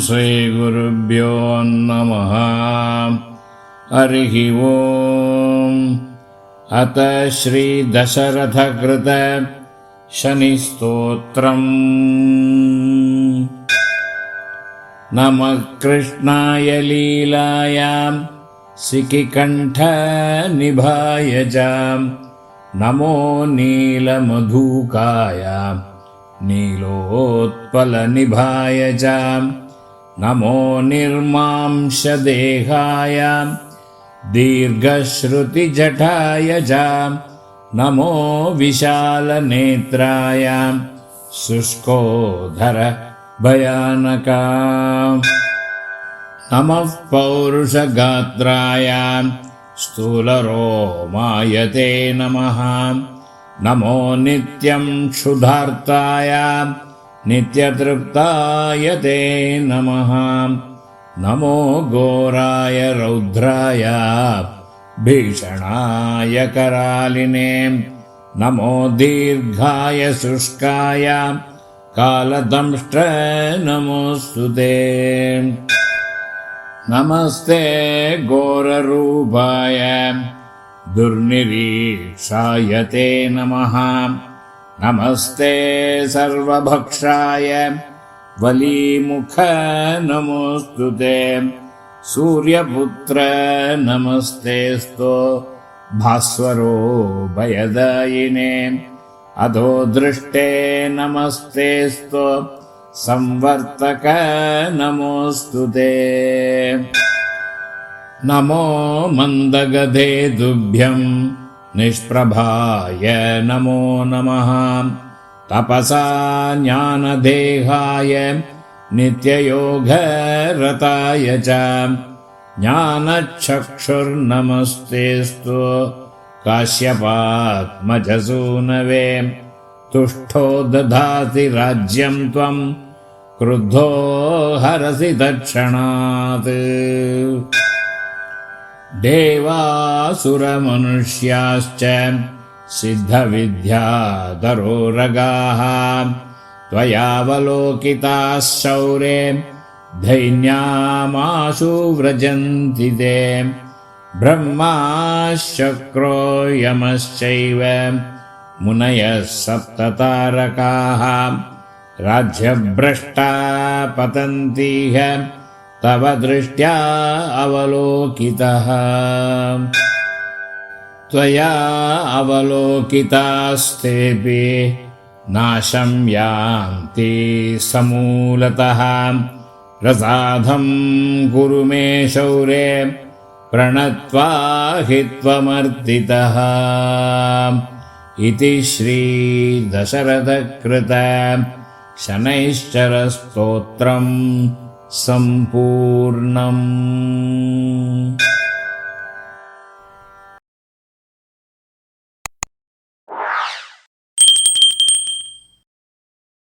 श्रीगुरुभ्यो नमः। हरिः ओम्। अत श्रीदशरथकृत शनिस्तोत्रम्। नमः कृष्णाय लीलायां सिकिकण्ठनिभाय च। नमो नीलमधुकाय नीलोत्पलनिभाय च। नमो निर्मांशदेहाय दीर्घश्रुतिजटाय च। नमो विशालनेत्राय शुष्कोदर भयानका। नमः पौरुषगात्राय स्थूलरोमाय ते नमः। नमो नित्यं क्षुधार्ताय नित्यतृप्ताय ते नमः। नमो घोराय रौद्राय भीषणाय करालिने। नमो दीर्घाय शुष्काय कालदंष्ट्र नमोऽस्तुते। नमस्ते घोररूपाय दुर्निरीक्षाय ते नमः। नमस्ते सर्वभक्षाय वलीमुख नमोऽस्तुते। सूर्यपुत्र नमस्तेऽस्तु भास्वरो भयदायिने। अधो दृष्टे नमस्तेऽस्तु संवर्तक नमोऽस्तुते। नमो मन्दगधे तुभ्यं निष्प्रभाय नमो नमः। तपसा ज्ञानदेहाय नित्ययोगरताय च। ज्ञानचक्षुर्नमस्तेऽस्तु काश्यपात्मजसूनवे। तुष्टो दधाति राज्यं त्वं क्रुद्धो हरसि तत्क्षणात्। देवासुरमनुष्याश्च सिद्धविद्याधरोरगाः त्वयावलोकिताः शौरे दैन्यामाशु व्रजन्ति ते। ब्रह्मा शक्रो यमश्चैव मुनयः सप्ततारकाः राज्यभ्रष्टा पतन्तीह तव दृष्ट्या अवलोकितः। त्वया अवलोकितास्तेऽपि नाशं यान्ति समूलतः। प्रसादं कुरु मे शौरे प्रणत्वा हि त्वमर्दितः। इति श्रीदशरथकृत शनैश्चरस्तोत्रम् सम्पूर्णम्।